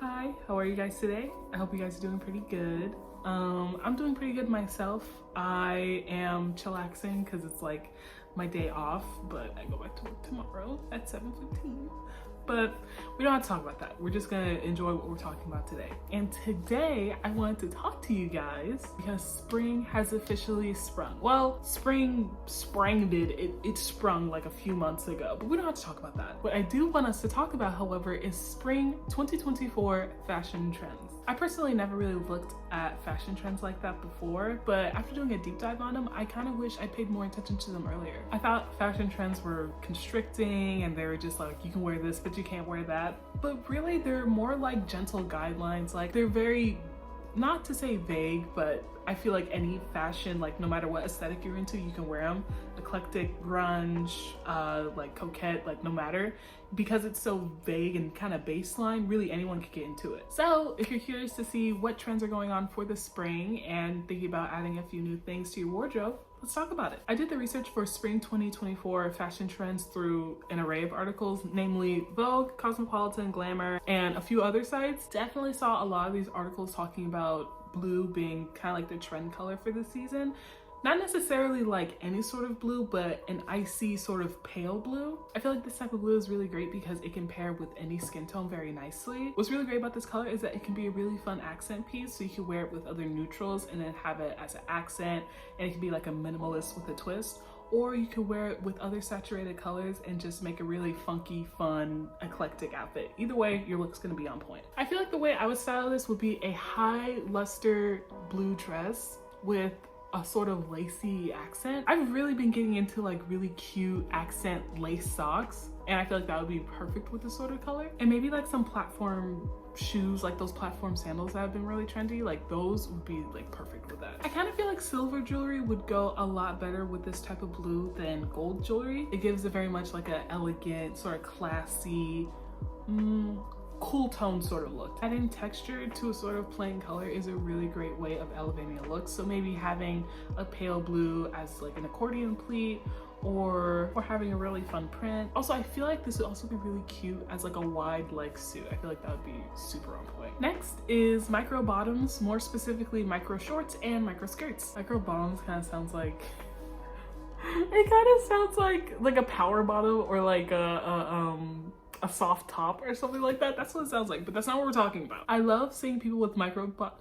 Hi, how are you guys today? I hope you guys are doing pretty good. I'm doing pretty good myself. I am chillaxing because it's like my day off, but I go back to work tomorrow at 7:15. But we don't have to talk about that. We're just gonna enjoy what we're talking about today. And today I wanted to talk to you guys because spring has officially sprung. Well, spring it sprung like a few months ago, but we don't have to talk about that. What I do want us to talk about, however, is spring 2024 fashion trends. I personally never really looked at fashion trends like that before, but after doing a deep dive on them, I kind of wish I paid more attention to them earlier. I thought fashion trends were constricting and they were just like, you can wear this, but you can't wear that. But really, they're more like gentle guidelines. Like they're very, not to say vague, but I feel like any fashion, like no matter what aesthetic you're into, you can wear them. Eclectic, grunge, like coquette, like no matter. Because it's so vague and kind of baseline, really anyone could get into it. So if you're curious to see what trends are going on for the spring and thinking about adding a few new things to your wardrobe, let's talk about it. I did the research for spring 2024 fashion trends through an array of articles, namely Vogue, Cosmopolitan, Glamour, and a few other sites. Definitely saw a lot of these articles talking about blue being kind of like the trend color for the season. Not necessarily like any sort of blue, but an icy sort of pale blue. I feel like this type of blue is really great because it can pair with any skin tone very nicely. What's really great about this color is that it can be a really fun accent piece, so you can wear it with other neutrals and then have it as an accent, and it can be like a minimalist with a twist. Or you could wear it with other saturated colors and just make a really funky, fun, eclectic outfit. Either way, your look's gonna be on point. I feel like the way I would style this would be a high luster blue dress with a sort of lacy accent. I've really been getting into like really cute accent lace socks, and I feel like that would be perfect with this sort of color. And maybe like some platform shoes, like those platform sandals that have been really trendy, like those would be like perfect with that. I kind of feel like silver jewelry would go a lot better with this type of blue than gold jewelry. It gives a very much like an elegant, sort of classy, cool tone sort of look. Adding texture to a sort of plain color is a really great way of elevating a look. So maybe having a pale blue as like an accordion pleat, or having a really fun print. Also, I feel like this would also be really cute as like a wide leg suit. I feel like that would be super on point. Next is micro bottoms, more specifically micro shorts and micro skirts. Micro bottoms kind of sounds like it kind of sounds like a power bottom or like a soft top or something like that. That's what it sounds like, but that's not what we're talking about. I love seeing people with micro bottoms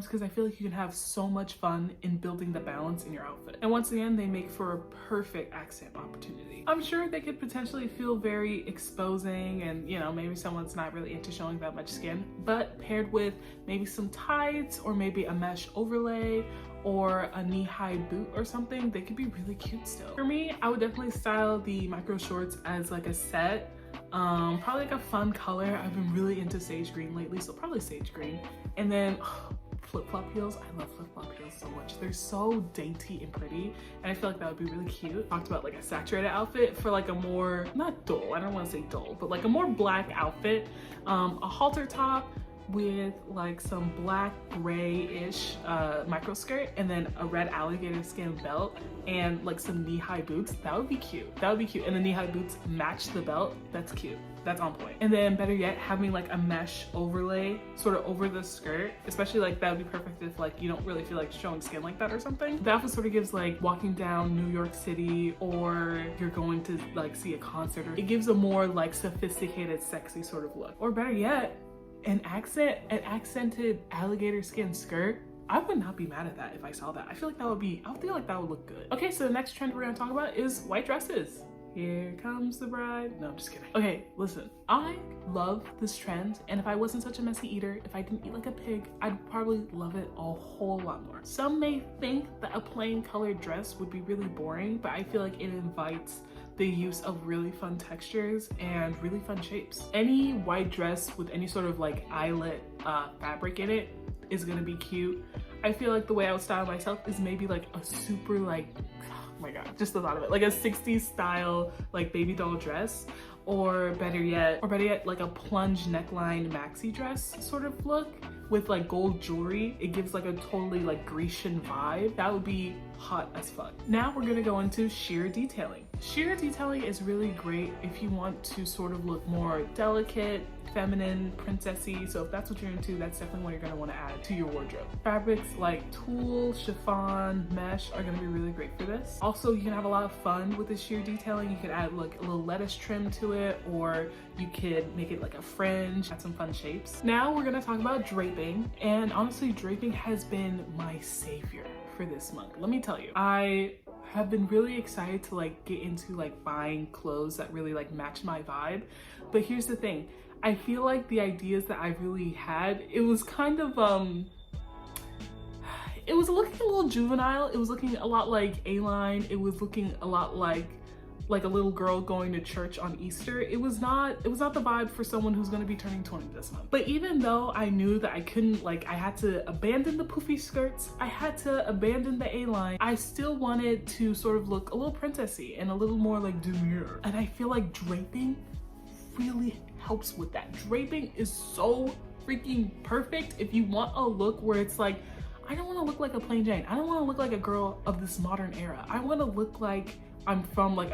because I feel like you can have so much fun in building the balance in your outfit. And once again, they make for a perfect accent opportunity. I'm sure they could potentially feel very exposing and, you know, maybe someone's not really into showing that much skin, but paired with maybe some tights or maybe a mesh overlay or a knee-high boot or something, they could be really cute still. For me, I would definitely style the micro shorts as like a set. Probably like a fun color. I've been really into sage green lately, so probably sage green. And then flip-flop heels. I love flip-flop heels so much. They're so dainty and pretty, and I feel like that would be really cute. Talked about like a saturated outfit for like a more, not dull, I don't want to say dull, but like a more black outfit. A halter top with like some black gray-ish micro skirt, and then a red alligator skin belt and like some knee-high boots. That would be cute. That would be cute. And the knee-high boots match the belt. That's cute. That's on point. And then better yet, having like a mesh overlay sort of over the skirt, especially like that would be perfect if like you don't really feel like showing skin like that or something. The outfit sort of gives like walking down New York City, or you're going to like see a concert, or it gives a more like sophisticated, sexy sort of look. Or better yet, an accented alligator skin skirt. I would not be mad at that if I saw that. I feel like that would look good. Okay, so the next trend we're gonna talk about is white dresses. Here comes the bride. No, I'm just kidding. Okay, listen, I love this trend, and if I wasn't such a messy eater, if I didn't eat like a pig, I'd probably love it a whole lot more. Some may think that a plain colored dress would be really boring, but I feel like it invites the use of really fun textures and really fun shapes. Any white dress with any sort of like eyelet fabric in it is gonna be cute. I feel like the way I would style myself is maybe like a super like, oh my god, just the thought of it, like a 60s style like baby doll dress, or better yet like a plunge neckline maxi dress sort of look. with like gold jewelry. It gives like a totally like Grecian vibe. That would be hot as fuck. Now we're gonna go into sheer detailing. Sheer detailing is really great if you want to sort of look more delicate, feminine, princessy. So if that's what you're into, that's definitely what you're gonna want to add to your wardrobe. Fabrics like tulle, chiffon, mesh are gonna be really great for this. Also, you can have a lot of fun with the sheer detailing. You could add like a little lettuce trim to it, or you could make it like a fringe, add some fun shapes. Now we're gonna talk about draping, and honestly, draping has been my savior for this month. Let me tell you, I have been really excited to like get into like buying clothes that really like match my vibe. But here's the thing, I feel like the ideas that I really had, it was kind of it was looking a little juvenile. It was looking a lot like A-line. It was looking a lot like a little girl going to church on Easter. It was not the vibe for someone who's gonna be turning 20 this month. But even though I knew that I couldn't, like, I had to abandon the poofy skirts, I had to abandon the A-line, I still wanted to sort of look a little princessy and a little more like demure. And I feel like draping really helps with that. Draping is so freaking perfect if you want a look where it's like, I don't want to look like a plain Jane. I don't want to look like a girl of this modern era. I want to look like I'm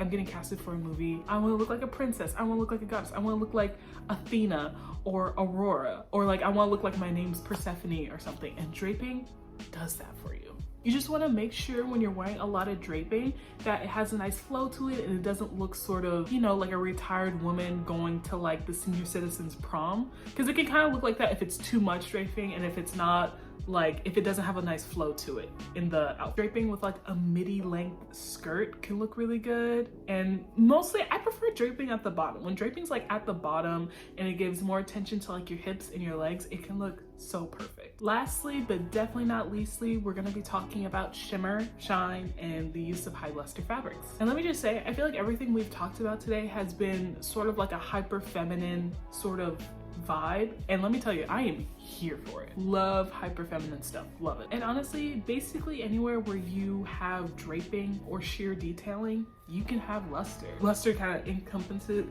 getting casted for a movie. I want to look like a princess. I want to look like a goddess. I want to look like Athena or Aurora, or like I want to look like my name's Persephone or something. And draping does that for you. You just want to make sure when you're wearing a lot of draping that it has a nice flow to it and it doesn't look sort of, you know, like a retired woman going to like the senior citizens prom. Because it can kind of look like that if it's too much draping, and if it's not, like if it doesn't have a nice flow to it in the outfit. Draping with like a midi length skirt can look really good. And mostly I prefer draping at the bottom. When draping's like at the bottom and it gives more attention to like your hips and your legs, it can look so perfect. Lastly, but definitely not leastly, we're gonna be talking about shimmer, shine, and the use of high luster fabrics. And let me just say, I feel like everything we've talked about today has been sort of like a hyper feminine sort of vibe, and let me tell you, I am here for it. Love hyper feminine stuff, love it. And honestly, basically anywhere where you have draping or sheer detailing, you can have luster. Luster kind of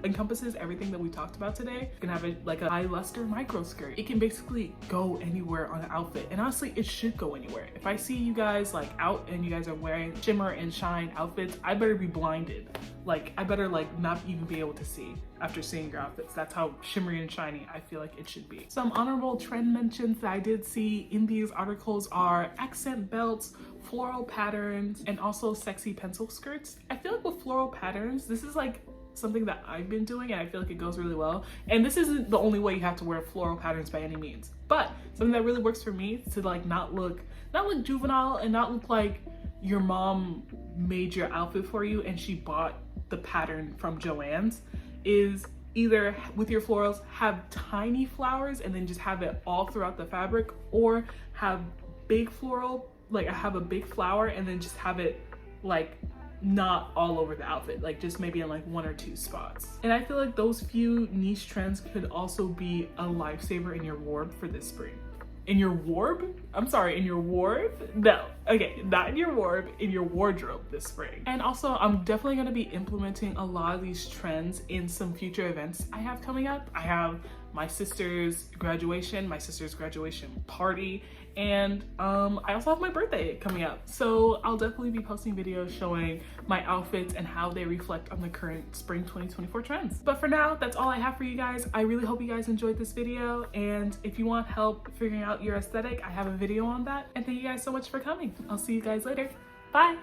encompasses everything that we talked about today. You can have it like a high luster micro skirt. It can basically go anywhere on an outfit, and honestly, it should go anywhere. If I see you guys like out and you guys are wearing shimmer and shine outfits, I better be blinded. Like I better like not even be able to see after seeing your outfits. That's how shimmery and shiny I feel like it should be. Some honorable trend mentions that I did see in these articles are accent belts, floral patterns, and also sexy pencil skirts. I feel like with floral patterns, this is like something that I've been doing and I feel like it goes really well. And this isn't the only way you have to wear floral patterns by any means, but something that really works for me to like not look juvenile and not look like your mom made your outfit for you and she bought the pattern from Joann's is either with your florals have tiny flowers and then just have it all throughout the fabric, or have big floral, like I have a big flower and then just have it like not all over the outfit, like just maybe in like 1 or 2 spots. And I feel like those few niche trends could also be a lifesaver in your wardrobe for this spring. In your wardrobe? I'm sorry, in your wardrobe? No, okay, not in your wardrobe, in your wardrobe this spring. And also, I'm definitely gonna be implementing a lot of these trends in some future events I have coming up. I have my sister's graduation party, and I also have my birthday coming up. So I'll definitely be posting videos showing my outfits and how they reflect on the current spring 2024 trends. But for now, that's all I have for you guys. I really hope you guys enjoyed this video, and if you want help figuring out your aesthetic, I have a video on that. And thank you guys so much for coming. I'll see you guys later. Bye.